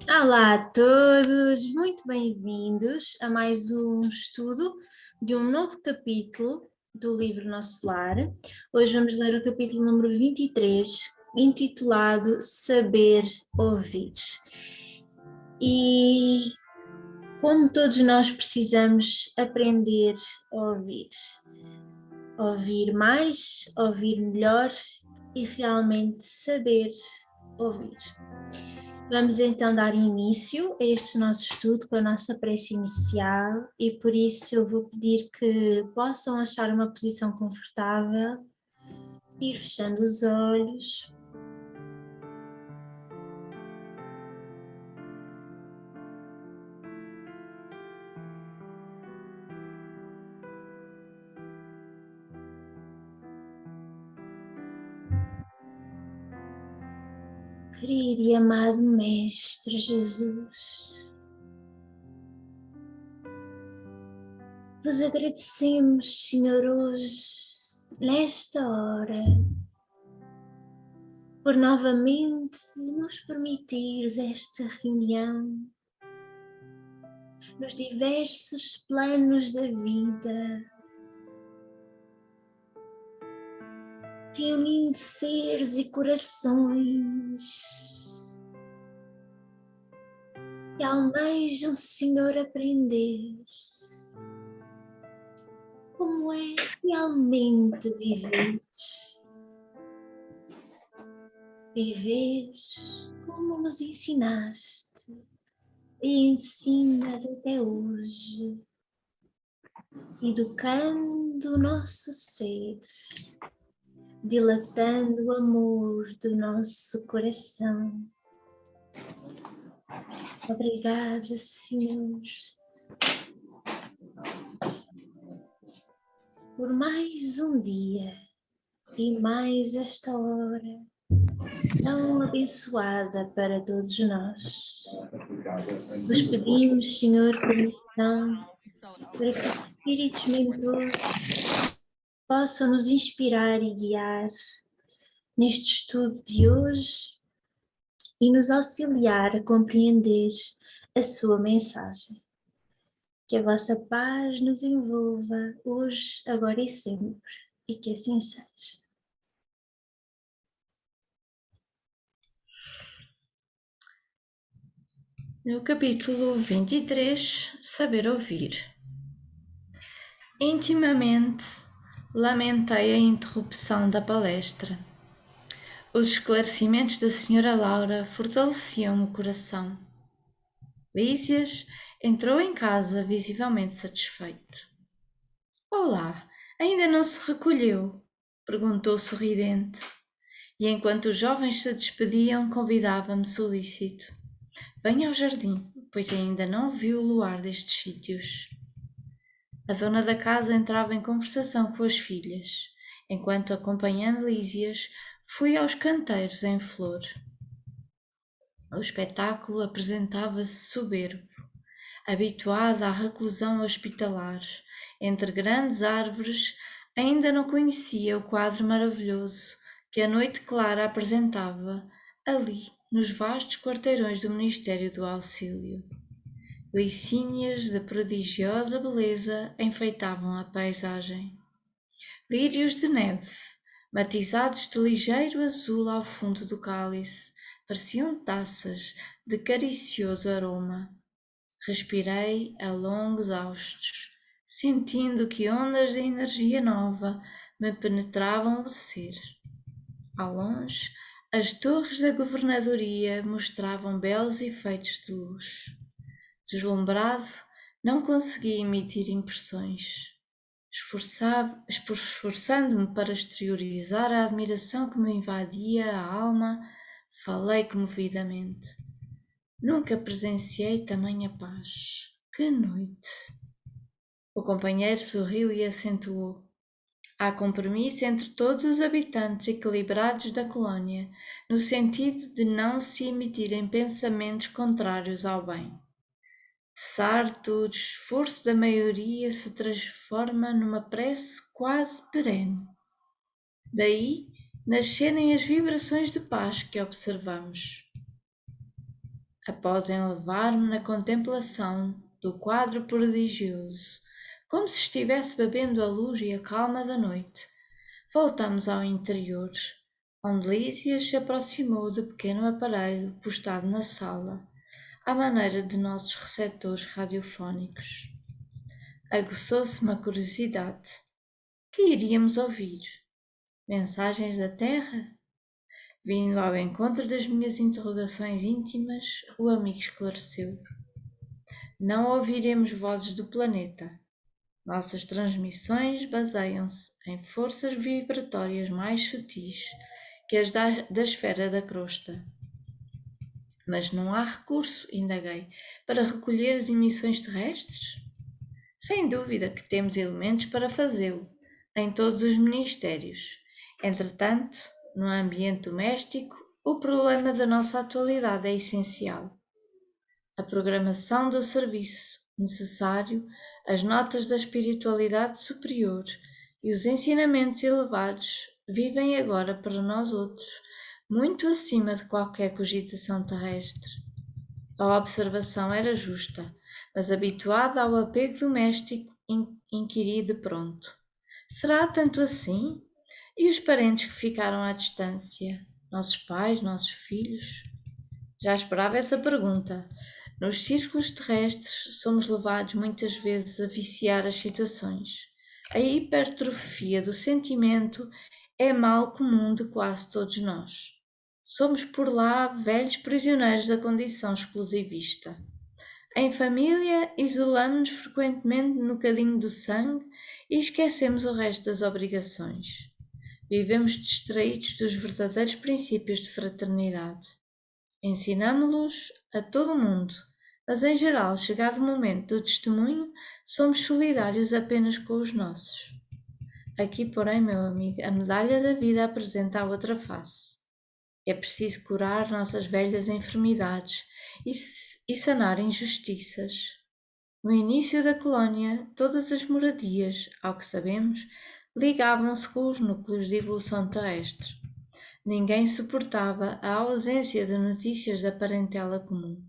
Olá a todos, muito bem-vindos a mais um estudo de um novo capítulo do livro Nosso Lar. Hoje vamos ler o capítulo número 23, intitulado Saber Ouvir. E como todos nós precisamos aprender a ouvir. Ouvir mais, ouvir melhor e realmente saber ouvir. Vamos então dar início a este nosso estudo com a nossa prece inicial e por isso eu vou pedir que possam achar uma posição confortável, ir fechando os olhos. Querido e amado Mestre Jesus, vos agradecemos, Senhor, hoje, nesta hora, por novamente nos permitires esta reunião nos diversos planos da vida, reunindo seres e corações que almejam, Senhor, aprender como é realmente viver. Viver como nos ensinaste e ensinas até hoje, educando o nosso ser, dilatando o amor do nosso coração. Obrigada, Senhor, por mais um dia e mais esta hora tão abençoada para todos nós. Vos pedimos, Senhor, permissão para que os Espíritos mentores possam nos inspirar e guiar neste estudo de hoje e nos auxiliar a compreender a sua mensagem. Que a vossa paz nos envolva hoje, agora e sempre, e que assim seja. No capítulo 23, Saber Ouvir. Intimamente lamentei a interrupção da palestra. Os esclarecimentos da Sra. Laura fortaleciam o coração. Lísias entrou em casa visivelmente satisfeito. Olá, ainda não se recolheu? Perguntou sorridente. E enquanto os jovens se despediam, convidava-me solícito. Venha ao jardim, pois ainda não viu o luar destes sítios. A dona da casa entrava em conversação com as filhas, enquanto, acompanhando Lísias, fui aos canteiros em flor. O espetáculo apresentava-se soberbo, habituada à reclusão hospitalar, entre grandes árvores, ainda não conhecia o quadro maravilhoso que a noite clara apresentava ali, nos vastos quarteirões do Ministério do Auxílio. Licínias de prodigiosa beleza enfeitavam a paisagem. Lírios de neve, matizados de ligeiro azul ao fundo do cálice, pareciam taças de caricioso aroma. Respirei a longos haustos, sentindo que ondas de energia nova me penetravam o ser. Ao longe, as torres da governadoria mostravam belos efeitos de luz. Deslumbrado, não conseguia emitir impressões. Esforçando-me para exteriorizar a admiração que me invadia a alma, falei comovidamente. Nunca presenciei tamanha paz. Que noite! O companheiro sorriu e acentuou. Há compromisso entre todos os habitantes equilibrados da colónia, no sentido de não se emitirem pensamentos contrários ao bem. Sarto, o esforço da maioria se transforma numa prece quase perene. Daí nascerem as vibrações de paz que observamos. Após enlevar-me na contemplação do quadro prodigioso, como se estivesse bebendo a luz e a calma da noite, voltamos ao interior, onde Lísias se aproximou do pequeno aparelho postado na sala, à maneira de nossos receptores radiofónicos. Aguçou-se uma curiosidade. Que iríamos ouvir? Mensagens da Terra? Vindo ao encontro das minhas interrogações íntimas, o amigo esclareceu. Não ouviremos vozes do planeta. Nossas transmissões baseiam-se em forças vibratórias mais sutis que as da esfera da crosta. Mas não há recurso, indaguei, para recolher as emissões terrestres? Sem dúvida que temos elementos para fazê-lo, em todos os ministérios. Entretanto, no ambiente doméstico, o problema da nossa atualidade é essencial. A programação do serviço necessário, as notas da espiritualidade superior e os ensinamentos elevados vivem agora para nós outros, muito acima de qualquer cogitação terrestre. A observação era justa, mas habituada ao apego doméstico, inquiri de pronto. Será tanto assim? E os parentes que ficaram à distância? Nossos pais, nossos filhos? Já esperava essa pergunta. Nos círculos terrestres somos levados muitas vezes a viciar as situações. A hipertrofia do sentimento é mal comum de quase todos nós. Somos por lá velhos prisioneiros da condição exclusivista. Em família, isolamos-nos frequentemente no cadinho do sangue e esquecemos o resto das obrigações. Vivemos distraídos dos verdadeiros princípios de fraternidade. Ensinamo-los a todo o mundo, mas em geral, chegado o momento do testemunho, somos solidários apenas com os nossos. Aqui, porém, meu amigo, a medalha da vida apresenta a outra face. É preciso curar nossas velhas enfermidades e sanar injustiças. No início da colónia, todas as moradias, ao que sabemos, ligavam-se com os núcleos de evolução terrestre. Ninguém suportava a ausência de notícias da parentela comum.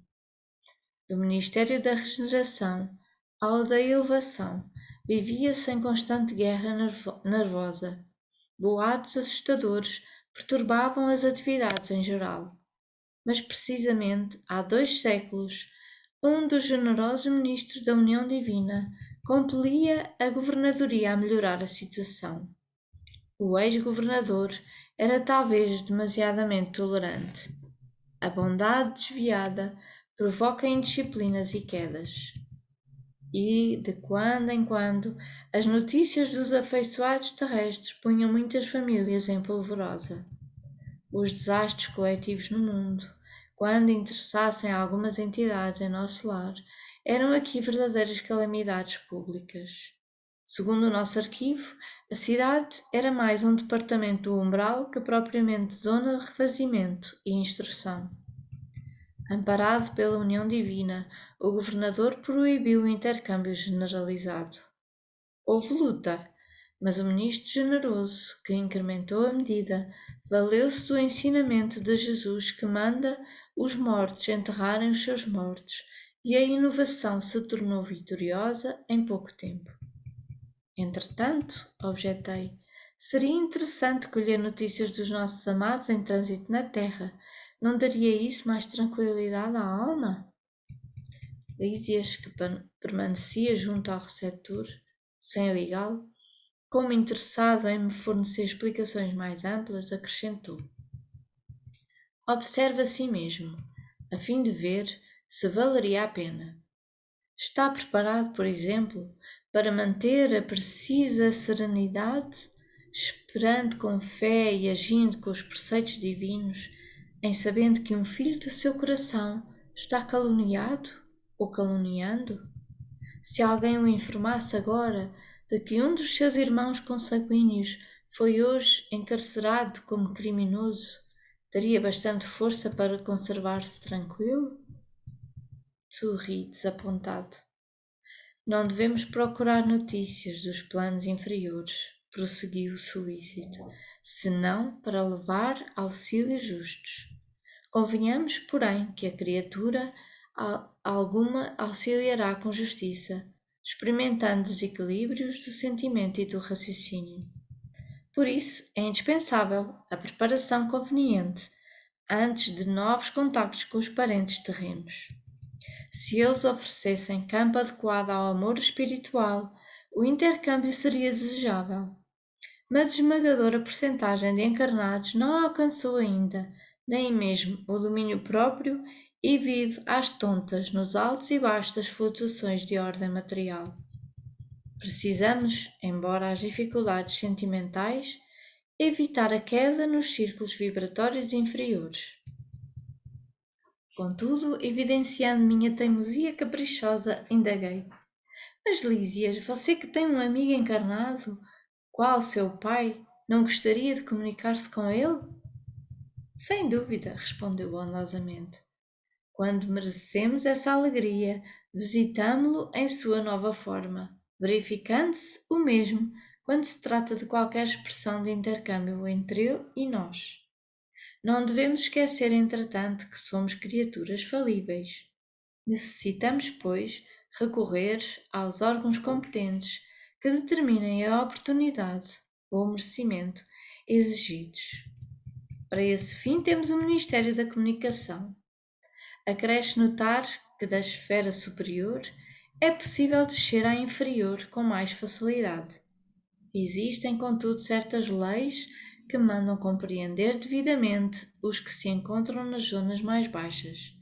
Do Ministério da Regeneração ao da Elevação, vivia-se em constante guerra nervosa. Boatos assustadores perturbavam as atividades em geral. Mas precisamente há 2 séculos, um dos generosos ministros da União Divina compelia a governadoria a melhorar a situação. O ex-governador era talvez demasiadamente tolerante. A bondade desviada provoca indisciplinas e quedas. E, de quando em quando, as notícias dos afeiçoados terrestres punham muitas famílias em polvorosa. Os desastres coletivos no mundo, quando interessassem algumas entidades em nosso lar, eram aqui verdadeiras calamidades públicas. Segundo o nosso arquivo, a cidade era mais um departamento do umbral que propriamente zona de refazimento e instrução. Amparado pela União Divina, o governador proibiu o intercâmbio generalizado. Houve luta, mas o ministro generoso, que incrementou a medida, valeu-se do ensinamento de Jesus que manda os mortos enterrarem os seus mortos, e a inovação se tornou vitoriosa em pouco tempo. Entretanto, objetei, seria interessante colher notícias dos nossos amados em trânsito na Terra. Não daria isso mais tranquilidade à alma? Lísias, que permanecia junto ao receptor, sem ligá-lo, como interessado em me fornecer explicações mais amplas, acrescentou. Observe a si mesmo, a fim de ver se valeria a pena. Está preparado, por exemplo, para manter a precisa serenidade, esperando com fé e agindo com os preceitos divinos, em sabendo que um filho do seu coração está caluniado ou caluniando? Se alguém o informasse agora de que um dos seus irmãos consanguíneos foi hoje encarcerado como criminoso, teria bastante força para conservar-se tranquilo? Sorri desapontado. Não devemos procurar notícias dos planos inferiores, prosseguiu solícito, senão para levar auxílios justos. Convenhamos, porém, que a criatura alguma auxiliará com justiça, experimentando desequilíbrios do sentimento e do raciocínio. Por isso, é indispensável a preparação conveniente antes de novos contactos com os parentes terrenos. Se eles oferecessem campo adequado ao amor espiritual, o intercâmbio seria desejável. Mas a esmagadora porcentagem de encarnados não alcançou ainda, nem mesmo o domínio próprio e vive às tontas nos altos e baixos das flutuações de ordem material. Precisamos, embora as dificuldades sentimentais, evitar a queda nos círculos vibratórios inferiores. Contudo, evidenciando minha teimosia caprichosa, indaguei. Mas, Lísias, você que tem um amigo encarnado, qual seu pai, não gostaria de comunicar-se com ele? Sem dúvida, respondeu bondosamente. Quando merecemos essa alegria, visitamo-lo em sua nova forma, verificando-se o mesmo quando se trata de qualquer expressão de intercâmbio entre ele e nós. Não devemos esquecer, entretanto, que somos criaturas falíveis. Necessitamos, pois, recorrer aos órgãos competentes que determinem a oportunidade ou o merecimento exigidos. Para esse fim, temos o Ministério da Comunicação. Acresce notar que da esfera superior é possível descer à inferior com mais facilidade. Existem, contudo, certas leis que mandam compreender devidamente os que se encontram nas zonas mais baixas.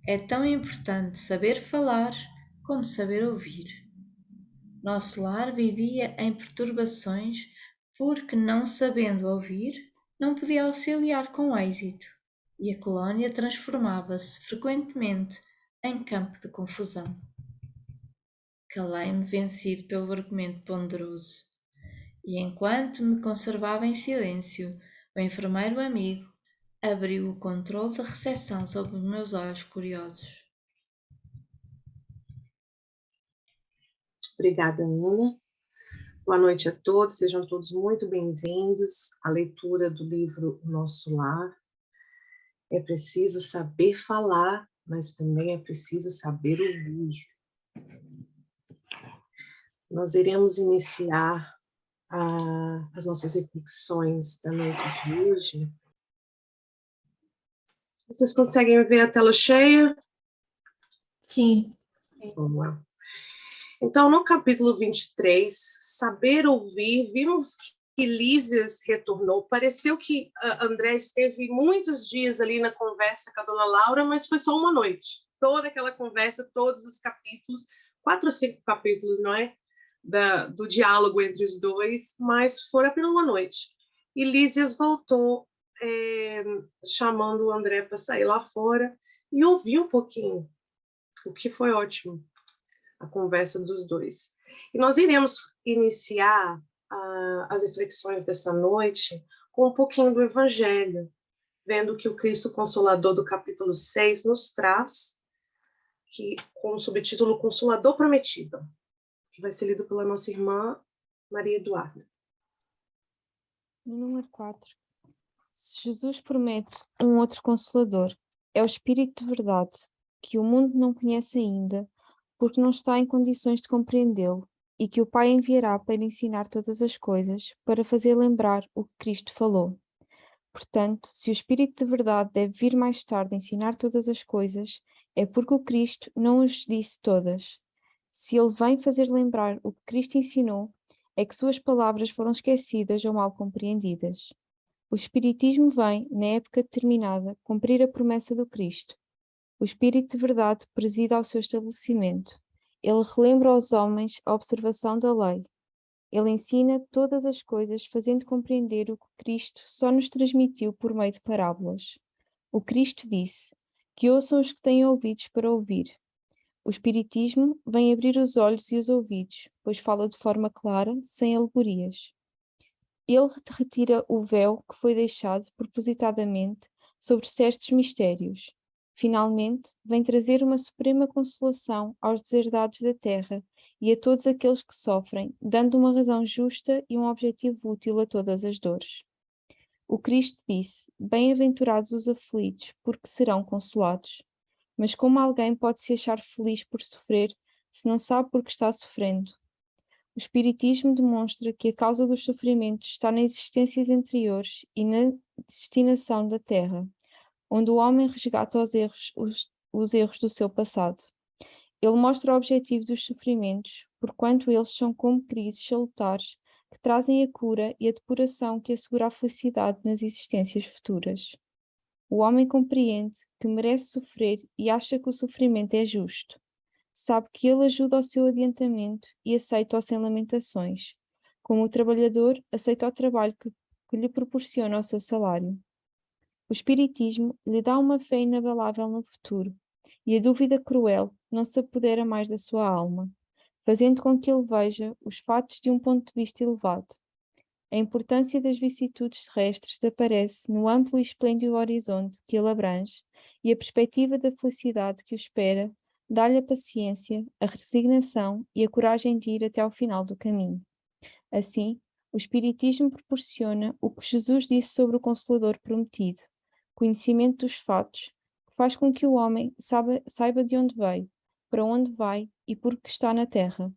É tão importante saber falar como saber ouvir. Nosso lar vivia em perturbações porque, não sabendo ouvir, não podia auxiliar com êxito, e a colónia transformava-se frequentemente em campo de confusão. Calei-me vencido pelo argumento ponderoso, e enquanto me conservava em silêncio, o enfermeiro amigo abriu o controle de recepção sobre os meus olhos curiosos. Obrigada, Ana. Boa noite a todos, sejam todos muito bem-vindos à leitura do livro O Nosso Lar. É preciso saber falar, mas também é preciso saber ouvir. Nós iremos iniciar as nossas reflexões da noite de hoje. Vocês conseguem ver a tela cheia? Sim. Vamos lá. Então, no capítulo 23, Saber Ouvir, vimos que Lísias retornou. Pareceu que André esteve muitos dias ali na conversa com a dona Laura, mas foi só uma noite. Toda aquela conversa, todos os capítulos, 4 ou 5 capítulos, não é? Do diálogo entre os dois, mas foi apenas uma noite. E Lísias voltou chamando o André para sair lá fora e ouvir um pouquinho, o que foi ótimo, a conversa dos dois. E nós iremos iniciar as reflexões dessa noite com um pouquinho do Evangelho, vendo que o Cristo Consolador do capítulo 6 nos traz, com o subtítulo Consolador Prometido, que vai ser lido pela nossa irmã Maria Eduarda. No número 4. Jesus promete um outro Consolador. É o Espírito de Verdade, que o mundo não conhece ainda, porque não está em condições de compreendê-lo, e que o Pai enviará para ensinar todas as coisas, para fazer lembrar o que Cristo falou. Portanto, se o Espírito de Verdade deve vir mais tarde ensinar todas as coisas, é porque o Cristo não os disse todas. Se ele vem fazer lembrar o que Cristo ensinou, é que suas palavras foram esquecidas ou mal compreendidas. O Espiritismo vem, na época determinada, cumprir a promessa do Cristo. O Espírito de Verdade preside ao seu estabelecimento. Ele relembra aos homens a observação da lei. Ele ensina todas as coisas, fazendo compreender o que Cristo só nos transmitiu por meio de parábolas. O Cristo disse: que ouçam os que têm ouvidos para ouvir. O Espiritismo vem abrir os olhos e os ouvidos, pois fala de forma clara, sem alegorias. Ele retira o véu que foi deixado propositadamente sobre certos mistérios. Finalmente, vem trazer uma suprema consolação aos deserdados da terra e a todos aqueles que sofrem, dando uma razão justa e um objetivo útil a todas as dores. O Cristo disse: Bem-aventurados os aflitos, porque serão consolados. Mas como alguém pode se achar feliz por sofrer, se não sabe por que está sofrendo? O Espiritismo demonstra que a causa dos sofrimentos está nas existências anteriores e na destinação da Terra, onde o homem resgata os erros do seu passado. Ele mostra o objetivo dos sofrimentos, porquanto eles são como crises salutares que trazem a cura e a depuração que assegura a felicidade nas existências futuras. O homem compreende que merece sofrer e acha que o sofrimento é justo. Sabe que ele ajuda ao seu adiantamento e aceita-o sem lamentações, como o trabalhador aceita o trabalho que lhe proporciona o seu salário. O Espiritismo lhe dá uma fé inabalável no futuro, e a dúvida cruel não se apodera mais da sua alma, fazendo com que ele veja os fatos de um ponto de vista elevado. A importância das vicissitudes terrestres aparece no amplo e esplêndido horizonte que ele abrange, e a perspectiva da felicidade que o espera dá-lhe a paciência, a resignação e a coragem de ir até ao final do caminho. Assim, o Espiritismo proporciona o que Jesus disse sobre o Consolador prometido, conhecimento dos fatos, que faz com que o homem saiba de onde veio, para onde vai e por que está na Terra.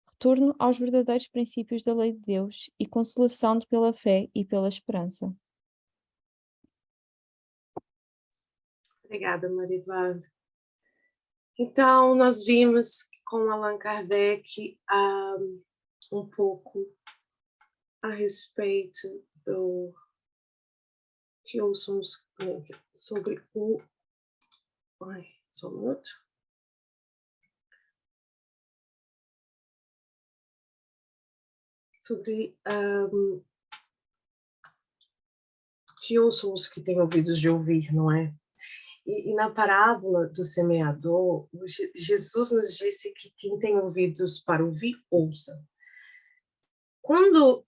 Retorno aos verdadeiros princípios da lei de Deus e consolação pela fé e pela esperança. Obrigada, Maria Eduarda. Então, nós vimos com Allan Kardec um pouco a respeito do que ouçamos sobre o... só um minuto. Sobre que ouçam os que têm ouvidos de ouvir, não é? E na parábola do semeador, Jesus nos disse que quem tem ouvidos para ouvir, ouça. Quando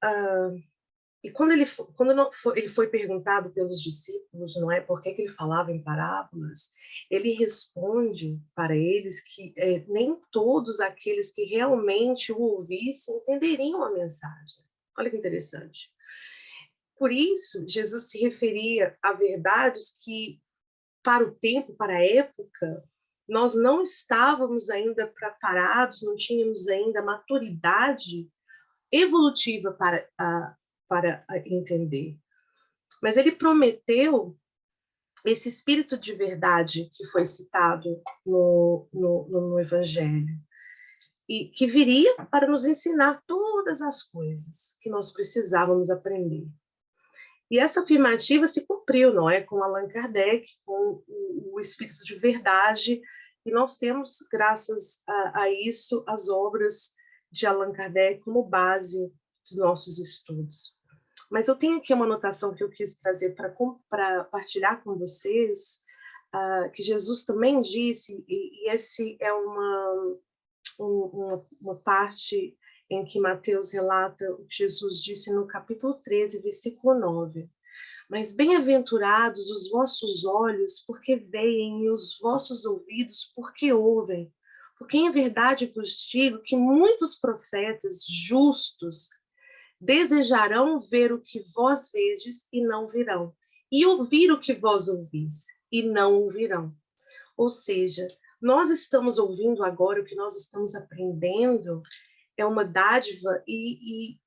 ele foi perguntado pelos discípulos, não é, por que ele falava em parábolas, ele responde para eles que nem todos aqueles que realmente o ouvissem entenderiam a mensagem. Olha que interessante. Por isso, Jesus se referia a verdades que, para o tempo, para a época, nós não estávamos ainda preparados, não tínhamos ainda maturidade evolutiva para entender. Mas ele prometeu esse espírito de verdade que foi citado no Evangelho, e que viria para nos ensinar todas as coisas que nós precisávamos aprender. E essa afirmativa se cumpriu, não é? Com Allan Kardec, com o espírito de verdade, e nós temos, graças a isso, as obras de Allan Kardec como base dos nossos estudos. Mas eu tenho aqui uma anotação que eu quis trazer para partilhar com vocês, que Jesus também disse, e esse é uma parte em que Mateus relata o que Jesus disse no capítulo 13, versículo 9. Mas bem-aventurados os vossos olhos, porque veem, e os vossos ouvidos, porque ouvem. Porque em verdade vos digo que muitos profetas justos desejarão ver o que vós vedes e não virão, e ouvir o que vós ouvis e não ouvirão. Ou seja, nós estamos ouvindo agora, o que nós estamos aprendendo é uma dádiva, e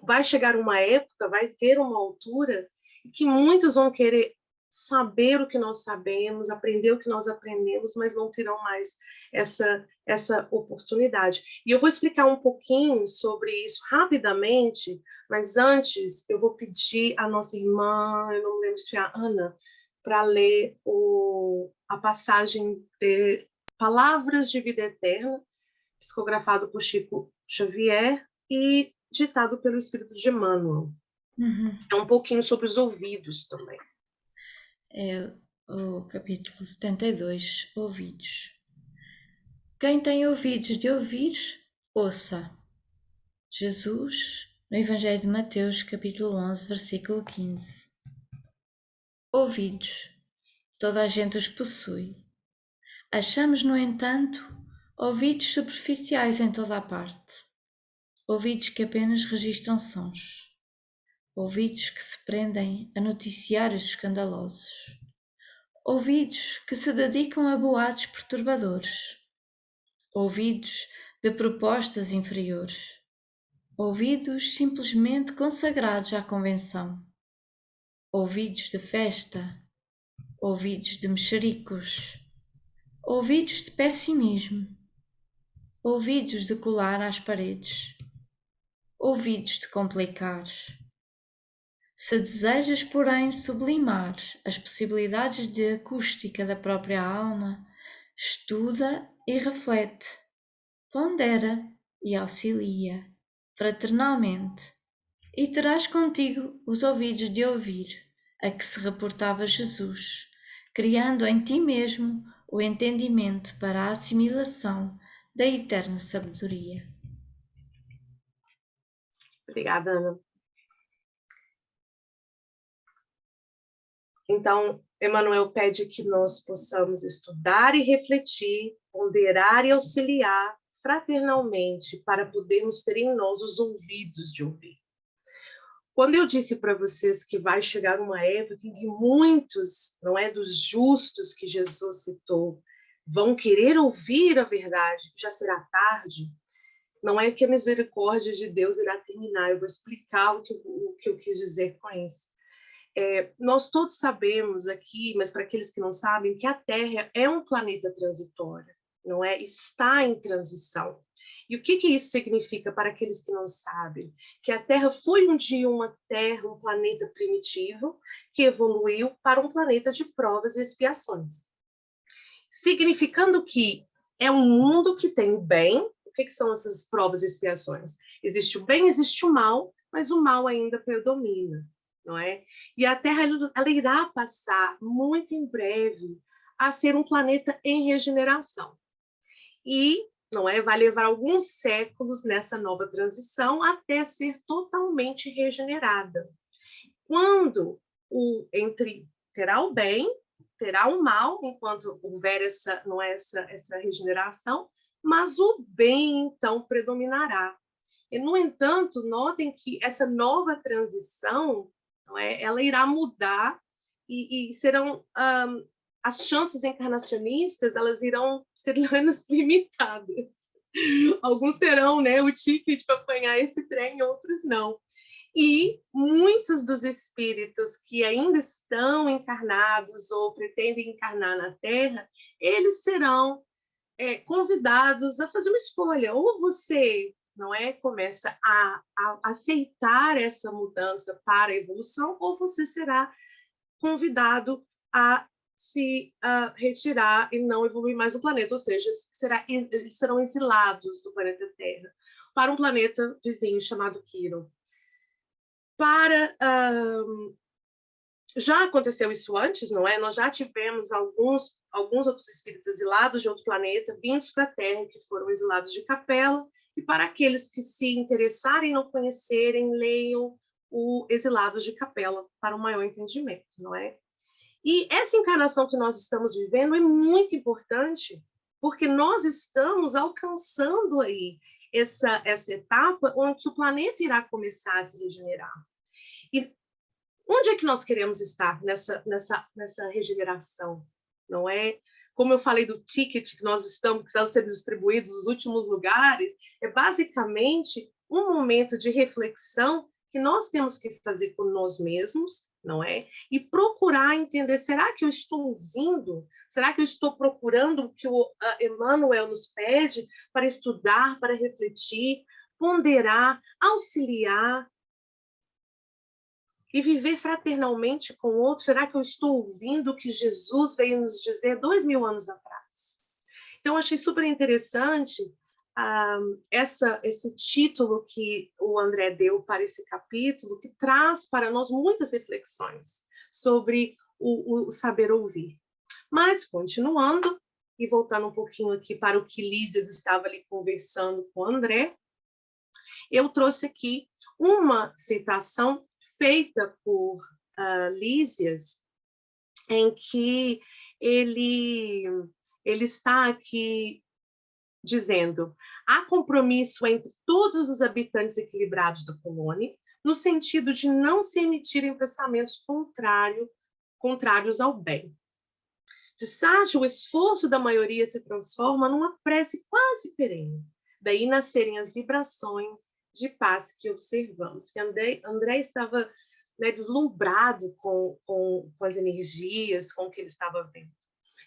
vai chegar uma época, vai ter uma altura que muitos vão querer saber o que nós sabemos, aprender o que nós aprendemos, mas não terão mais essa oportunidade. E eu vou explicar um pouquinho sobre isso rapidamente, mas antes eu vou pedir à nossa irmã, eu não me lembro se é a Ana, para ler a passagem de Palavras de Vida Eterna, psicografado por Chico Xavier e ditado pelo Espírito de Emmanuel. É um pouquinho sobre os ouvidos também. É o capítulo 72, ouvidos. Quem tem ouvidos de ouvir, ouça. Jesus, no Evangelho de Mateus, capítulo 11, versículo 15. Ouvidos. Toda a gente os possui. Achamos, no entanto, ouvidos superficiais em toda a parte. Ouvidos que apenas registram sons. Ouvidos que se prendem a noticiários escandalosos. Ouvidos que se dedicam a boatos perturbadores. Ouvidos de propostas inferiores. Ouvidos simplesmente consagrados à convenção. Ouvidos de festa. Ouvidos de mexericos. Ouvidos de pessimismo. Ouvidos de colar às paredes. Ouvidos de complicar. Se desejas, porém, sublimar as possibilidades de acústica da própria alma, estuda e reflete, pondera e auxilia, fraternalmente, e terás contigo os ouvidos de ouvir, a que se reportava Jesus, criando em ti mesmo o entendimento para a assimilação da eterna sabedoria. Obrigada, Ana. Então, Emmanuel pede que nós possamos estudar e refletir, ponderar e auxiliar fraternalmente para podermos ter em nós os ouvidos de ouvir. Quando eu disse para vocês que vai chegar uma época em que muitos, não é, dos justos que Jesus citou, vão querer ouvir a verdade, já será tarde, não é que a misericórdia de Deus irá terminar. Eu vou explicar o que eu quis dizer com isso. Nós todos sabemos aqui, mas para aqueles que não sabem, que a Terra é um planeta transitório, não é? Está em transição. E o que isso significa para aqueles que não sabem? Que a Terra foi um dia uma Terra, um planeta primitivo, que evoluiu para um planeta de provas e expiações. Significando que é um mundo que tem o bem. O que são essas provas e expiações? Existe o bem, existe o mal, mas o mal ainda predomina. Não é? E a Terra ela irá passar muito em breve a ser um planeta em regeneração. E não é? Vai levar alguns séculos nessa nova transição até ser totalmente regenerada. Quando terá o bem, terá o mal, enquanto houver essa regeneração, mas o bem então predominará. E, no entanto, notem que essa nova transição, não é? Ela irá mudar e serão as chances encarnacionistas, elas irão ser menos limitadas. Alguns terão, né, o ticket para apanhar esse trem, outros não. E muitos dos espíritos que ainda estão encarnados ou pretendem encarnar na Terra, eles serão convidados a fazer uma escolha. Ou você, não é, começa a aceitar essa mudança para a evolução, ou você será convidado a se retirar e não evoluir mais no planeta, ou seja, eles serão exilados do planeta Terra para um planeta vizinho chamado Quiron. Já aconteceu isso antes, não é? Nós já tivemos alguns outros espíritos exilados de outro planeta, vindos para a Terra, que foram exilados de Capela, e para aqueles que se interessarem e não conhecerem, leiam o Exilados de Capela, para um maior entendimento, não é? E essa encarnação que nós estamos vivendo é muito importante, porque nós estamos alcançando aí essa etapa onde o planeta irá começar a se regenerar. E onde é que nós queremos estar nessa regeneração, não é? Como eu falei do ticket que está sendo distribuído nos últimos lugares, é basicamente um momento de reflexão que nós temos que fazer por nós mesmos, não é? E procurar entender, será que eu estou ouvindo? Será que eu estou procurando o que o Emmanuel nos pede para estudar, para refletir, ponderar, auxiliar e viver fraternalmente com outros? Será que eu estou ouvindo o que Jesus veio nos dizer 2000 anos atrás? Então, achei super interessante esse título que o André deu para esse capítulo, que traz para nós muitas reflexões sobre o saber ouvir. Mas, continuando, e voltando um pouquinho aqui para o que Lísias estava ali conversando com o André, eu trouxe aqui uma citação feita por Lísias, em que ele está aqui dizendo: há compromisso entre todos os habitantes equilibrados da colônia, no sentido de não se emitirem pensamentos contrários ao bem. De Sartre, o esforço da maioria se transforma numa prece quase perene. Daí nascerem as vibrações de paz que observamos. Que André estava, né, deslumbrado com as energias, com o que ele estava vendo.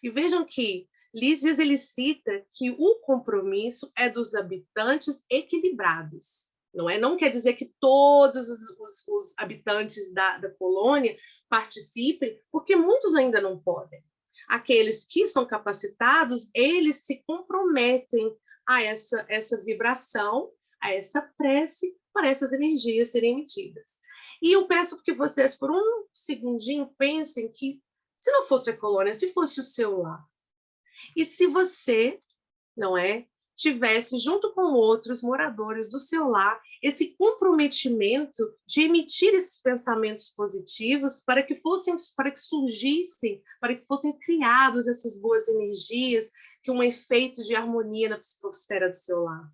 E vejam que Lísias ele cita que o compromisso é dos habitantes equilibrados. Não quer dizer que todos os habitantes da colônia participem, porque muitos ainda não podem. Aqueles que são capacitados, eles se comprometem a essa vibração, a essa prece, para essas energias serem emitidas. E eu peço que vocês, por um segundinho, pensem que, se não fosse a colônia, se fosse o seu lar, e se você, não é, tivesse, junto com outros moradores do seu lar, esse comprometimento de emitir esses pensamentos positivos para que surgissem, para que fossem criadas essas boas energias, que um efeito de harmonia na psicosfera do seu lar.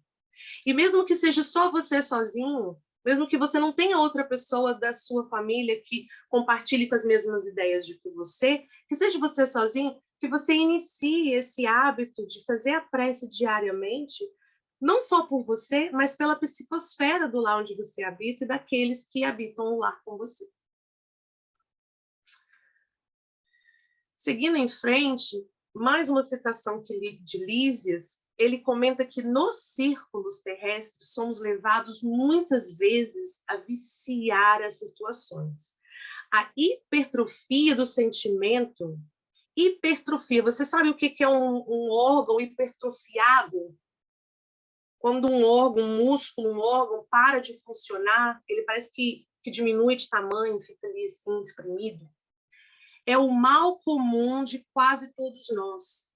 E mesmo que seja só você sozinho, mesmo que você não tenha outra pessoa da sua família que compartilhe com as mesmas ideias de que você, que seja você sozinho, que você inicie esse hábito de fazer a prece diariamente, não só por você, mas pela psicosfera do lar onde você habita e daqueles que habitam o lar com você. Seguindo em frente, mais uma citação de Lísias, ele comenta que nos círculos terrestres somos levados muitas vezes a viciar as situações. A hipertrofia do sentimento, você sabe o que é um órgão hipertrofiado? Quando um órgão, um órgão para de funcionar, ele parece que diminui de tamanho, fica ali assim, espremido. É o mal comum de quase todos nós.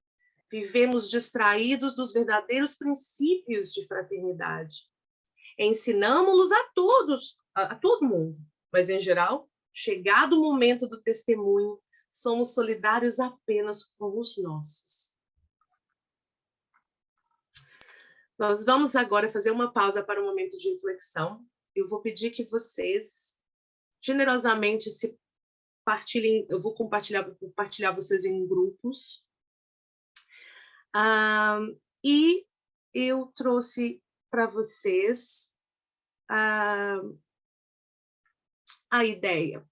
Vivemos distraídos dos verdadeiros princípios de fraternidade. Ensinamos-los a todo mundo, mas, em geral, chegado o momento do testemunho, somos solidários apenas com os nossos. Nós vamos agora fazer uma pausa para um momento de reflexão. Eu vou pedir que vocês generosamente se partilhem, eu vou compartilhar vocês em grupos. E eu trouxe para vocês a ideia.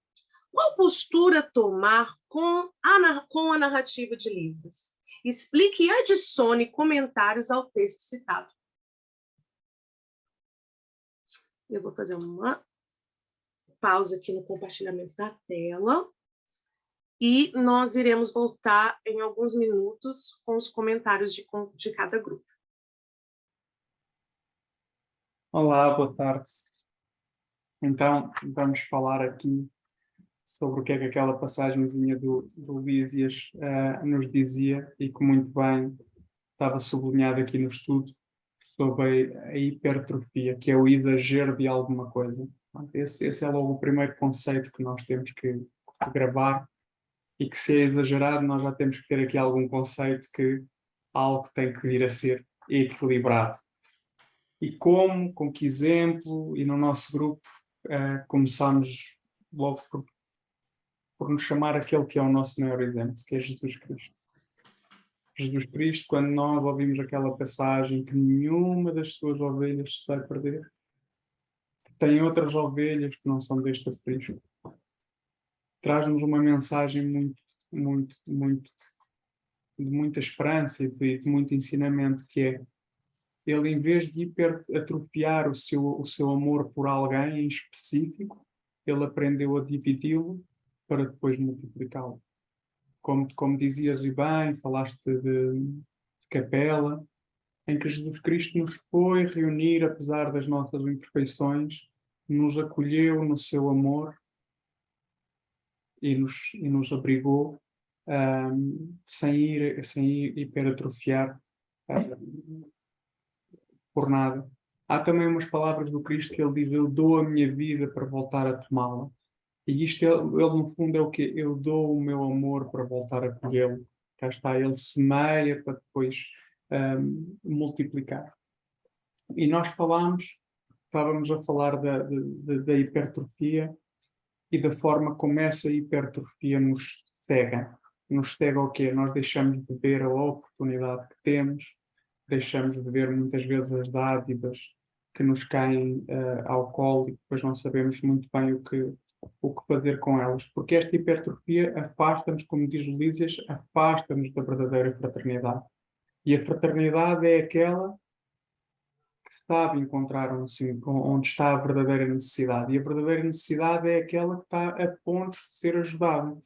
Qual postura tomar com a narrativa de Lísias? Explique e adicione comentários ao texto citado. Eu vou fazer uma pausa aqui no compartilhamento da tela e nós iremos voltar em alguns minutos com os comentários de cada grupo. Olá, boa tarde. Então, vamos falar aqui sobre o que é que aquela passagenzinha do Lísias nos dizia e que muito bem estava sublinhado aqui no estudo sobre a hipertrofia, que é o exagero de alguma coisa. Esse é logo o primeiro conceito que nós temos que gravar e que, se é exagerado, nós já temos que ter aqui algum conceito que algo tem que vir a ser equilibrado. E como, com que exemplo, e no nosso grupo começamos logo por nos chamar aquele que é o nosso maior exemplo, que é Jesus Cristo. Jesus Cristo, quando nós ouvimos aquela passagem que nenhuma das suas ovelhas se vai perder, que tem outras ovelhas que não são deste aprisco, traz-nos uma mensagem de muita esperança e de muito ensinamento, que é: ele, em vez de hipertrofiar o seu amor por alguém em específico, ele aprendeu a dividi-lo para depois multiplicá-lo. Como dizias e bem, falaste de capela, em que Jesus Cristo nos foi reunir, apesar das nossas imperfeições, nos acolheu no seu amor e nos abrigou, sem hiperatrofiar por nada. Há também umas palavras do Cristo que ele diz: eu dou a minha vida para voltar a tomá-la. E isto, ele no fundo é o quê? Eu dou o meu amor para voltar a colhê-lo. Cá está, ele semeia para depois multiplicar. E nós estávamos a falar da hipertrofia e da forma como essa hipertrofia nos cega. Nos cega o quê? Nós deixamos de ver a oportunidade que temos, deixamos de ver muitas vezes as dádivas que nos caem ao colo e depois não sabemos muito bem o que fazer com elas. Porque esta hipertrofia afasta-nos, como diz Lísias, afasta-nos da verdadeira fraternidade. E a fraternidade é aquela que sabe encontrar onde está a verdadeira necessidade. E a verdadeira necessidade é aquela que está a pontos de ser ajudada.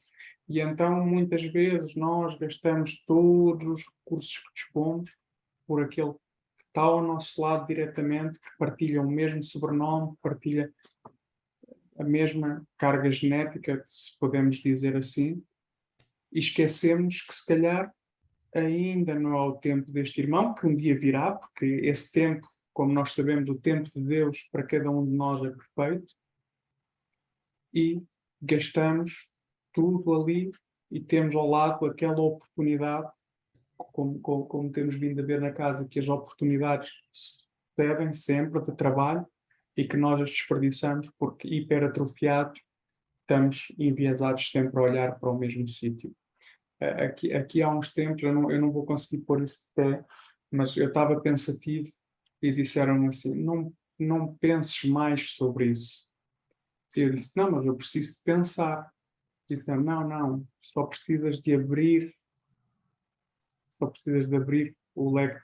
E então, muitas vezes, nós gastamos todos os recursos que dispomos por aquele que está ao nosso lado diretamente, que partilha o mesmo sobrenome, que partilha a mesma carga genética, se podemos dizer assim, e esquecemos que, se calhar, ainda não é o tempo deste irmão, que um dia virá, porque esse tempo, como nós sabemos, o tempo de Deus para cada um de nós é perfeito, e gastamos tudo ali e temos ao lado aquela oportunidade, como temos vindo a ver na casa, que as oportunidades sucedem sempre de trabalho e que nós as desperdiçamos porque hiperatrofiados estamos enviesados sempre a olhar para o mesmo sítio. Aqui há uns tempos, eu não vou conseguir pôr isso de pé, mas eu estava pensativo e disseram-me assim, não penses mais sobre isso. E eu disse, não, mas eu preciso de pensar. E disseram, não, só precisas de abrir o leque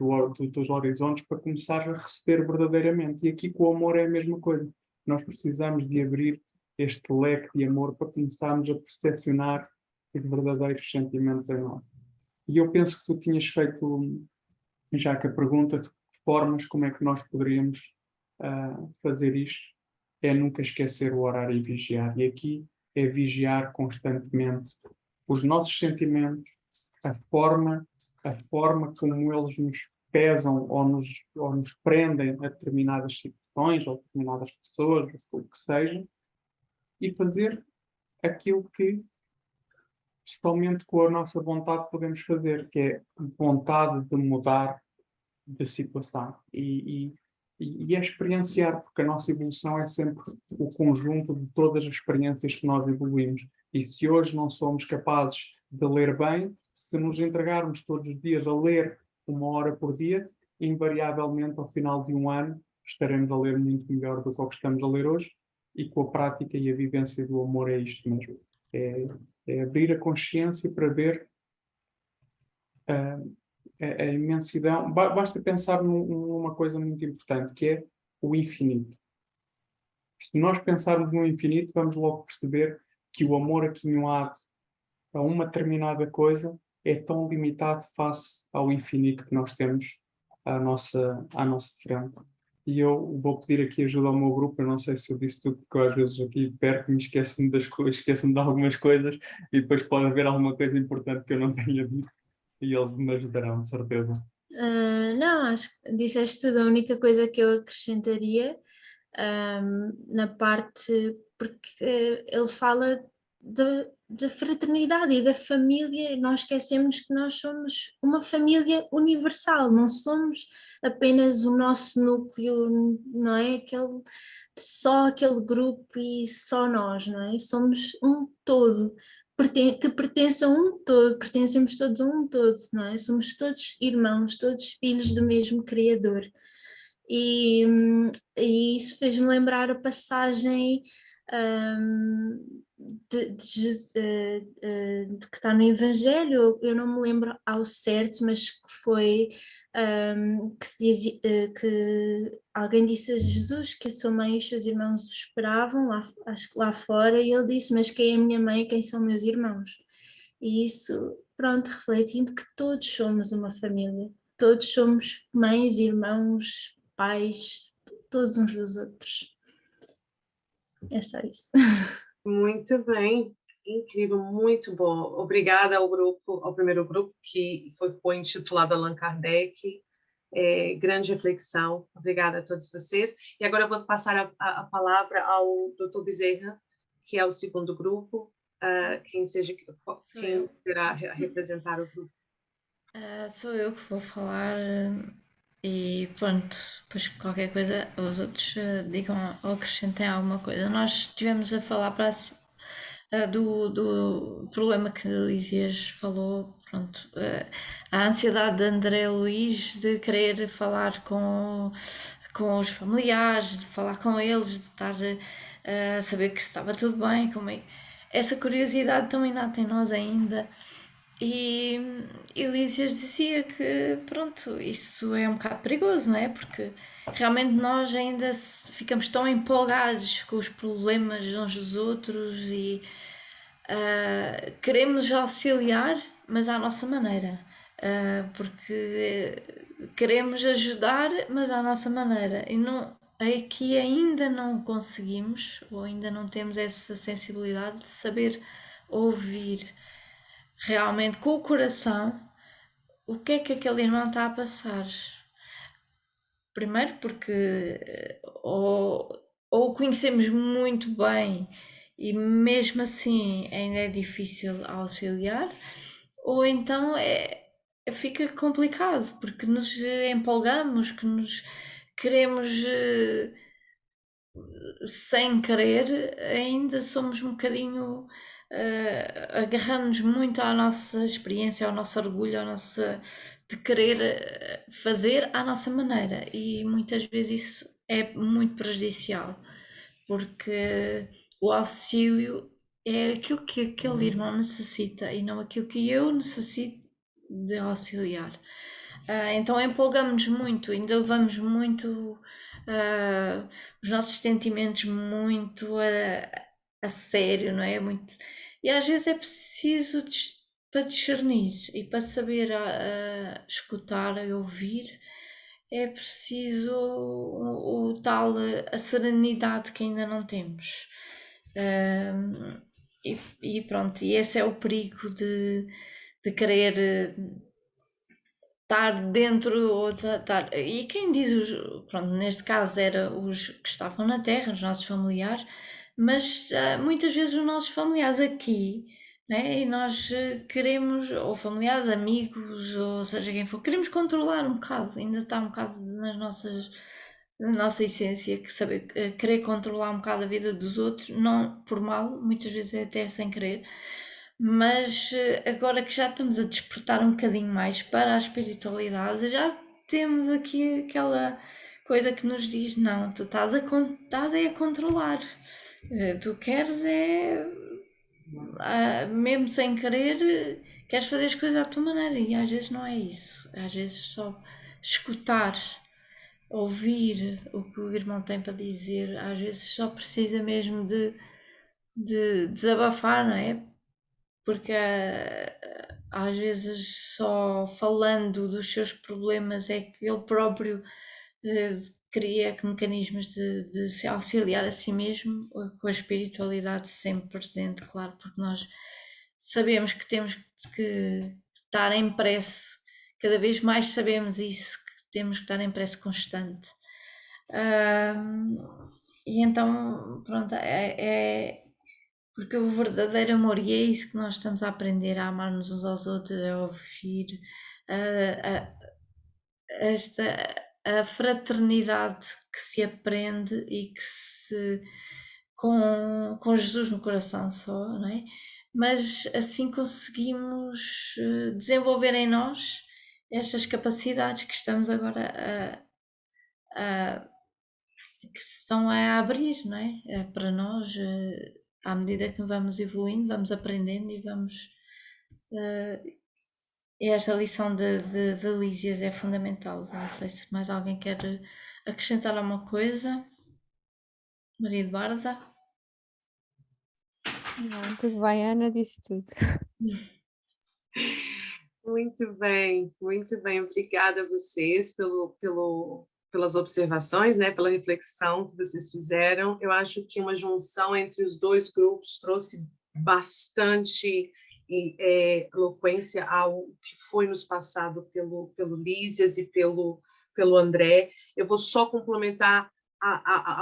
dos horizontes para começar a receber verdadeiramente. E aqui com o amor é a mesma coisa. Nós precisamos de abrir este leque de amor para começarmos a percepcionar os verdadeiros sentimentos em nós. E eu penso que tu tinhas feito, já que a pergunta de formas como é que nós poderíamos fazer isto, é nunca esquecer o orar e vigiar. E aqui é vigiar constantemente os nossos sentimentos, a forma como eles nos pesam ou nos prendem a determinadas situações ou determinadas pessoas, o que seja, e fazer aquilo que somente com a nossa vontade podemos fazer, que é vontade de mudar de situação e experienciar, porque a nossa evolução é sempre o conjunto de todas as experiências que nós evoluímos. E se hoje não somos capazes de ler bem, se nos entregarmos todos os dias a ler 1 hora por dia, invariavelmente ao final de um ano estaremos a ler muito melhor do que o que estamos a ler hoje, e com a prática e a vivência do amor é isto mesmo. É abrir a consciência para ver a imensidão. Basta pensar numa coisa muito importante, que é o infinito. Se nós pensarmos no infinito, vamos logo perceber que o amor aquinhoado a uma determinada coisa é tão limitado face ao infinito que nós temos à nossa frente. E eu vou pedir aqui ajuda ao meu grupo. Eu não sei se eu disse tudo, porque eu, às vezes aqui perto me esqueço-me de algumas coisas e depois pode haver alguma coisa importante que eu não tenha dito e eles me ajudarão, de certeza. Não, acho que disseste tudo. A única coisa que eu acrescentaria na parte, porque ele fala da fraternidade e da família. Nós esquecemos que nós somos uma família universal, não somos apenas o nosso núcleo, não é? Só aquele grupo e só nós, não é? Somos um todo, que pertence a um todo, pertencemos todos a um todo, não é? Somos todos irmãos, todos filhos do mesmo Criador. E isso fez-me lembrar a passagem de que está no Evangelho. Eu não me lembro ao certo, mas que foi que se diz que alguém disse a Jesus que a sua mãe e os seus irmãos o esperavam, acho que lá fora, e ele disse, mas quem é a minha mãe e quem são meus irmãos? E isso, pronto, refletindo que todos somos uma família, todos somos mães, irmãos, pais, todos uns dos outros. É só isso. Muito bem, incrível, muito bom. Obrigada ao primeiro grupo, que foi intitulado Allan Kardec. Grande reflexão. Obrigada a todos vocês. E agora eu vou passar a palavra ao Dr. Bezerra, que é o segundo grupo. Quem será a representar o grupo? Sou eu que vou falar e pronto, depois qualquer coisa os outros digam ou acrescentem alguma coisa. Nós estivemos a falar do problema que Lísias falou, pronto, a ansiedade de André Luiz de querer falar com os familiares, de falar com eles, de estar a saber que estava tudo bem, essa curiosidade tão inata em nós ainda. E Lísias dizia que, pronto, isso é um bocado perigoso, não é? Porque realmente nós ainda ficamos tão empolgados com os problemas uns dos outros e queremos auxiliar, mas à nossa maneira. Porque queremos ajudar, mas à nossa maneira. E não, aqui ainda não conseguimos, ou ainda não temos essa sensibilidade de saber ouvir realmente com o coração o que é que aquele irmão está a passar. Primeiro porque ou o conhecemos muito bem e mesmo assim ainda é difícil auxiliar, ou então fica complicado porque nos empolgamos, que nos queremos sem querer, ainda somos um bocadinho agarramos-nos muito à nossa experiência, ao nosso orgulho, de querer fazer à nossa maneira, e muitas vezes isso é muito prejudicial, porque o auxílio é aquilo que aquele irmão necessita e não aquilo que eu necessito de auxiliar. Então empolgamos-nos muito, ainda levamos muito os nossos sentimentos muito a sério, não é? Muito, e às vezes é preciso para discernir e para saber escutar e ouvir, é preciso a serenidade que ainda não temos. E pronto, e esse é o perigo de querer estar dentro ou estar. E quem diz pronto, neste caso era os que estavam na terra, os nossos familiares, mas muitas vezes os nossos familiares aqui, né, e nós queremos, ou familiares, amigos, ou seja quem for, queremos controlar um bocado, ainda está um bocado na nossa essência, que saber querer controlar um bocado a vida dos outros, não por mal, muitas vezes é até sem querer. Mas agora que já estamos a despertar um bocadinho mais para a espiritualidade, já temos aqui aquela coisa que nos diz: não, tu estás a controlar, tu queres mesmo sem querer, queres fazer as coisas à tua maneira, e às vezes não é isso, às vezes só escutar, ouvir o que o irmão tem para dizer, às vezes só precisa mesmo de desabafar, não é? Porque às vezes só falando dos seus problemas é que ele próprio cria mecanismos de se auxiliar a si mesmo, com a espiritualidade sempre presente, claro, porque nós sabemos que temos que estar em prece, cada vez mais sabemos isso, que temos que estar em prece constante. E então, pronto, porque o verdadeiro amor, e é isso que nós estamos a aprender, a amar-nos uns aos outros, a ouvir, a fraternidade que se aprende e que se com Jesus no coração só, não é? Mas assim conseguimos desenvolver em nós estas capacidades que estamos agora que estão a abrir, não é? Para nós, à medida que vamos evoluindo, vamos aprendendo e vamos. E esta lição de Lísias é fundamental. Não sei se mais alguém quer acrescentar alguma coisa. Maria Eduarda? Não, tudo bem, a Ana disse tudo. Muito bem. Obrigada a vocês pelas observações, né, pela reflexão que vocês fizeram. Eu acho que uma junção entre os dois grupos trouxe bastante eloquência ao que foi nos passado pelo Lísias e pelo André. Eu vou só complementar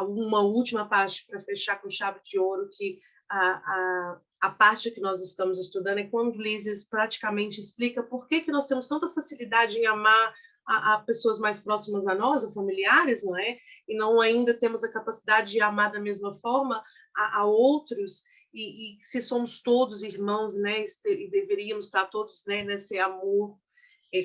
uma última parte para fechar com chave de ouro, que a parte que nós estamos estudando é quando Lísias praticamente explica por que nós temos tanta facilidade em amar a pessoas mais próximas a nós, a familiares, não é? E não ainda temos a capacidade de amar da mesma forma a outros, e se somos todos irmãos, né? E deveríamos estar todos, né, nesse amor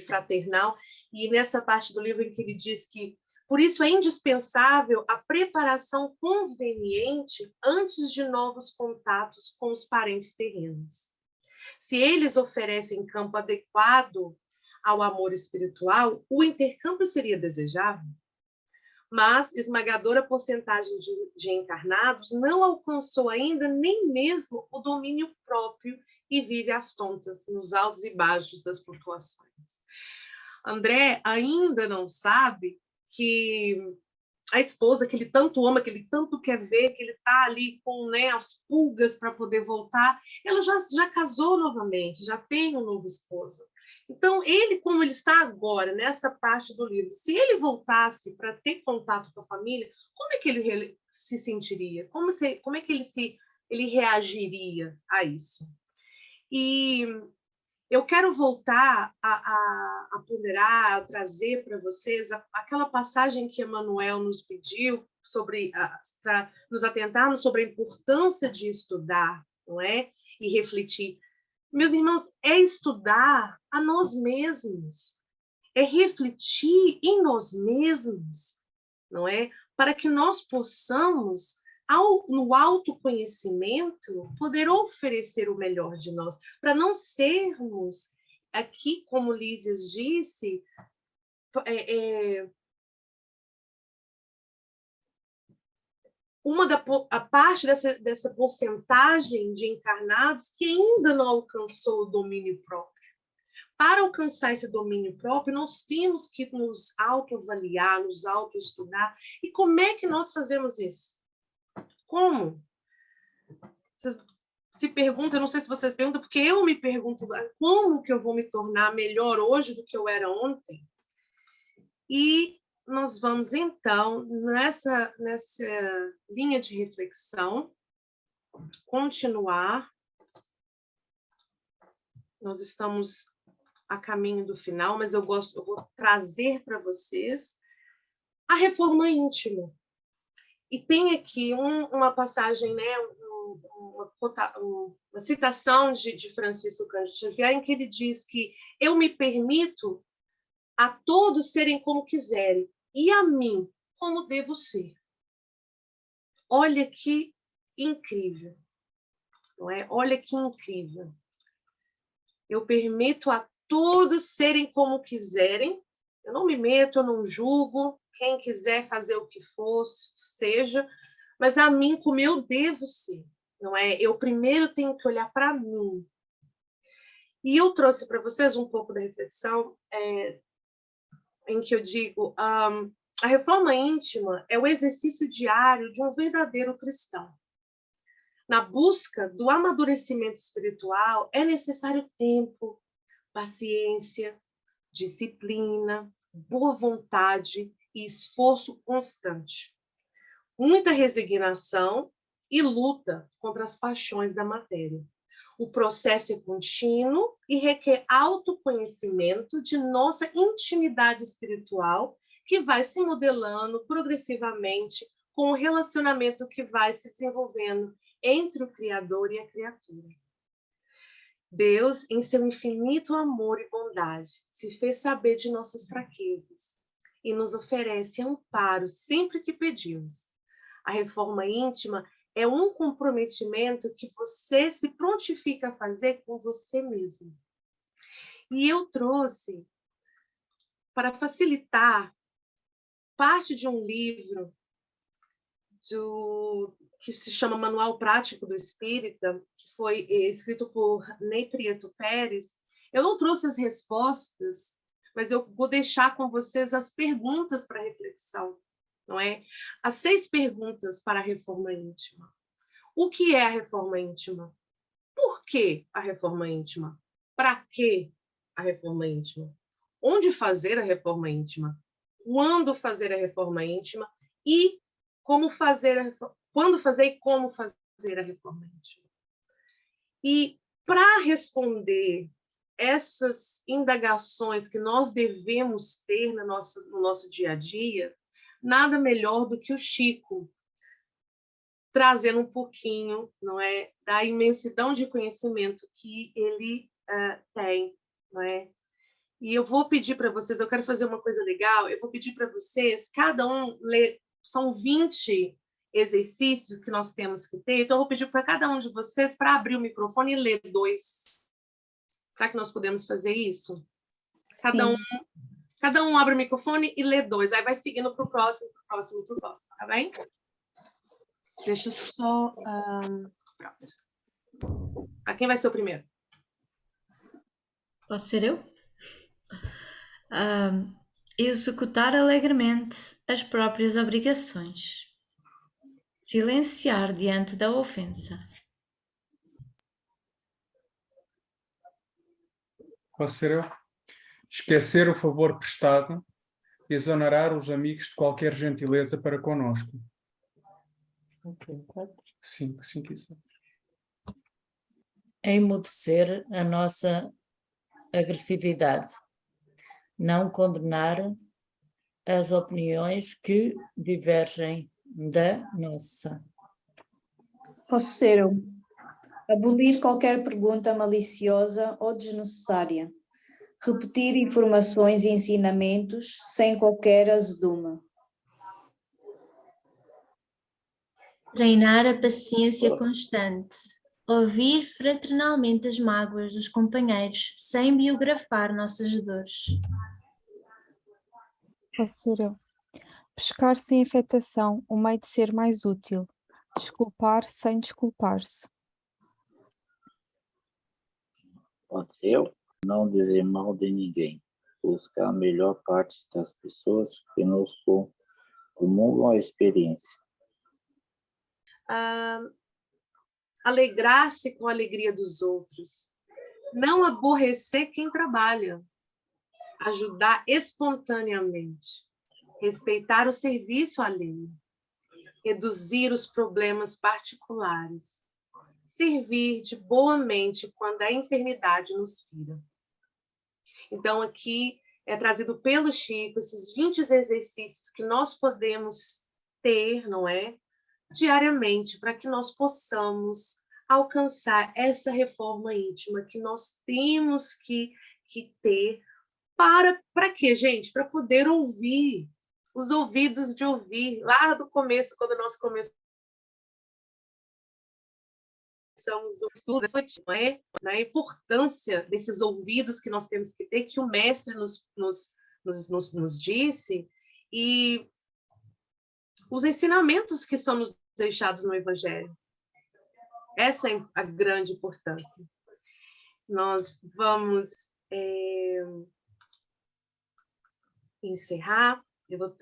fraternal. E nessa parte do livro em que ele diz que por isso é indispensável a preparação conveniente antes de novos contatos com os parentes terrenos. Se eles oferecem campo adequado ao amor espiritual, o intercâmbio seria desejável, mas esmagadora porcentagem de encarnados não alcançou ainda nem mesmo o domínio próprio e vive às tontas, nos altos e baixos das flutuações. André ainda não sabe que a esposa que ele tanto ama, que ele tanto quer ver, que ele está ali com, né, as pulgas para poder voltar, ela já casou novamente, já tem um novo esposo. Então, ele, como ele está agora, nessa parte do livro, se ele voltasse para ter contato com a família, como é que ele se sentiria? Como é que ele reagiria a isso? E eu quero voltar a ponderar, a trazer para vocês aquela passagem que Emmanuel nos pediu para nos atentarmos sobre a importância de estudar, não é? E refletir. Meus irmãos, é estudar a nós mesmos, é refletir em nós mesmos, não é? Para que nós possamos, no autoconhecimento, poder oferecer o melhor de nós, para não sermos, aqui, como Lísias disse, a parte dessa porcentagem de encarnados que ainda não alcançou o domínio próprio. Para alcançar esse domínio próprio, nós temos que nos autoavaliar, nos autoestudar. E como é que nós fazemos isso? Como? Vocês se perguntam, eu não sei se vocês perguntam, porque eu me pergunto, como que eu vou me tornar melhor hoje do que eu era ontem? E nós vamos, então, nessa linha de reflexão, continuar. Nós estamos a caminho do final, mas eu vou trazer para vocês a reforma íntima. E tem aqui uma passagem, né, uma citação de Francisco Cândido Xavier, em que ele diz que eu me permito a todos serem como quiserem, e a mim, como devo ser. Olha que incrível, não é? Olha que incrível. Eu permito a todos serem como quiserem, eu não me meto, eu não julgo, quem quiser fazer o que for, seja, mas a mim, como eu devo ser, não é? Eu primeiro tenho que olhar para mim. E eu trouxe para vocês um pouco da reflexão, em que eu digo, a reforma íntima é o exercício diário de um verdadeiro cristão. Na busca do amadurecimento espiritual, é necessário tempo, paciência, disciplina, boa vontade e esforço constante. Muita resignação e luta contra as paixões da matéria. O processo é contínuo e requer autoconhecimento de nossa intimidade espiritual, que vai se modelando progressivamente com o relacionamento que vai se desenvolvendo entre o Criador e a criatura. Deus, em seu infinito amor e bondade, se fez saber de nossas fraquezas e nos oferece amparo sempre que pedimos. A reforma íntima é um comprometimento que você se prontifica a fazer com você mesmo. E eu trouxe, para facilitar, parte de um livro que se chama Manual Prático do Espírita, que foi escrito por Ney Prieto Pérez. Eu não trouxe as respostas, mas eu vou deixar com vocês as perguntas para reflexão, não é? As 6 perguntas para a reforma íntima. O que é a reforma íntima? Por que a reforma íntima? Para que a reforma íntima? Onde fazer a reforma íntima? Quando fazer a reforma íntima? E como fazer quando fazer e como fazer fazer a reforma íntima. E para responder essas indagações que nós devemos ter no nosso dia a dia, nada melhor do que o Chico, trazendo um pouquinho, não é, da imensidão de conhecimento que ele tem, não é? E eu vou pedir para vocês, eu quero fazer uma coisa legal, eu vou pedir para vocês, cada um ler, são 20 exercícios que nós temos que ter, então eu vou pedir para cada um de vocês para abrir o microfone e ler 2. Será que nós podemos fazer isso? Cada um abre o microfone e lê 2, aí vai seguindo para o próximo, tá bem? Deixa eu só... pronto. Para quem vai ser o primeiro? Pode ser eu? Executar alegremente as próprias obrigações. Silenciar diante da ofensa. Pode ser eu? Esquecer o favor prestado, exonerar os amigos de qualquer gentileza para conosco. Sim, quiser. Emudecer a nossa agressividade. Não condenar as opiniões que divergem da nossa. Posso ser eu. Abolir qualquer pergunta maliciosa ou desnecessária. Repetir informações e ensinamentos sem qualquer azedume. Treinar a paciência constante. Ouvir fraternalmente as mágoas dos companheiros sem biografar nossas dores. Posso ser eu. Pescar sem afetação, o meio de ser mais útil. Desculpar sem desculpar-se. Pode ser eu? Não dizer mal de ninguém. Buscar a melhor parte das pessoas que nos comungam a experiência. Alegrar-se com a alegria dos outros. Não aborrecer quem trabalha. Ajudar espontaneamente. Respeitar o serviço alheio. Reduzir os problemas particulares. Servir de boa mente quando a enfermidade nos fira. Então, aqui é trazido pelo Chico esses 20 exercícios que nós podemos ter, não é? Diariamente, para que nós possamos alcançar essa reforma íntima que nós temos que ter. Para quê, gente? Para poder ouvir, os ouvidos de ouvir, lá do começo, quando nós começamos o estudo, não é? A importância desses ouvidos que nós temos que ter, que o mestre nos disse, e os ensinamentos que são nos deixados no Evangelho. Essa é a grande importância. Nós vamos encerrar. Eu vou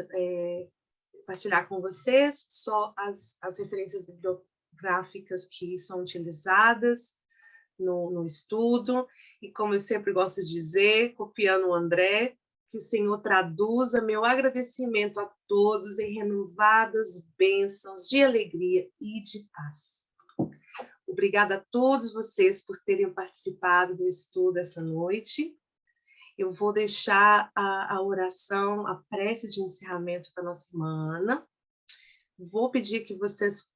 compartilhar com vocês só as referências bibliográficas que são utilizadas no estudo. E como eu sempre gosto de dizer, copiando o André, que o Senhor traduza meu agradecimento a todos em renovadas bênçãos de alegria e de paz. Obrigada a todos vocês por terem participado do estudo essa noite. Eu vou deixar a oração, a prece de encerramento para a nossa irmã Ana. Vou pedir que vocês,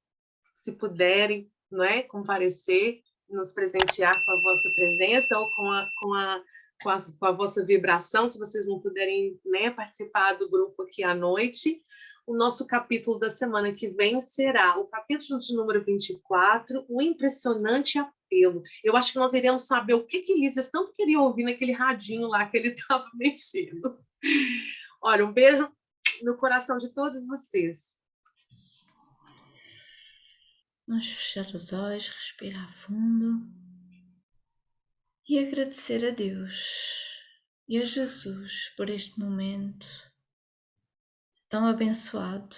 se puderem, não é, comparecer, nos presentear com a vossa presença ou com a vossa vibração, se vocês não puderem, né, participar do grupo aqui à noite. O nosso capítulo da semana que vem será o capítulo de número 24, o impressionante apelo. Eu acho que nós iremos saber o que Lísias tanto queria ouvir naquele radinho lá que ele estava mexendo. Olha, um beijo no coração de todos vocês. Vamos fechar os olhos, respirar fundo e agradecer a Deus e a Jesus por este momento tão abençoado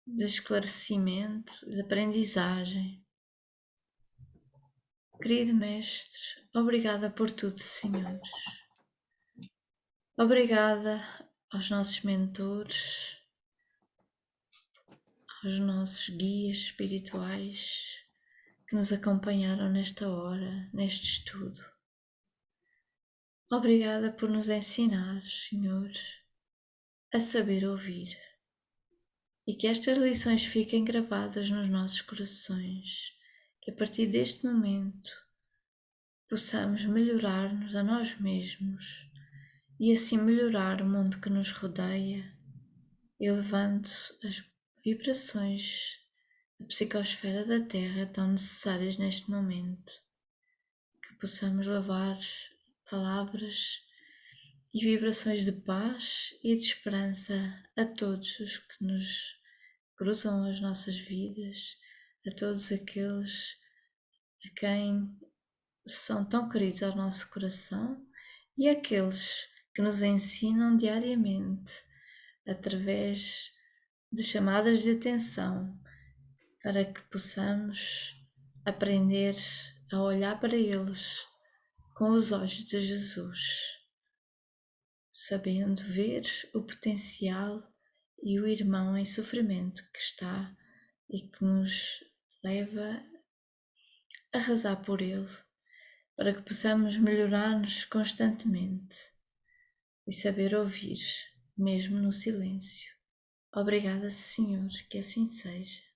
de esclarecimento, de aprendizagem. Querido Mestre, obrigada por tudo, Senhor. Obrigada aos nossos mentores, aos nossos guias espirituais, que nos acompanharam nesta hora, neste estudo. Obrigada por nos ensinar, Senhor, a saber ouvir, e que estas lições fiquem gravadas nos nossos corações, que a partir deste momento possamos melhorar-nos a nós mesmos e assim melhorar o mundo que nos rodeia, elevando as vibrações da psicosfera da Terra tão necessárias neste momento, que possamos levar palavras e vibrações de paz e de esperança a todos os que nos cruzam as nossas vidas, a todos aqueles a quem são tão queridos ao nosso coração e aqueles que nos ensinam diariamente através de chamadas de atenção para que possamos aprender a olhar para eles com os olhos de Jesus, sabendo ver o potencial e o irmão em sofrimento que está e que nos leva a rezar por ele, para que possamos melhorar-nos constantemente e saber ouvir, mesmo no silêncio. Obrigada, Senhor, que assim seja.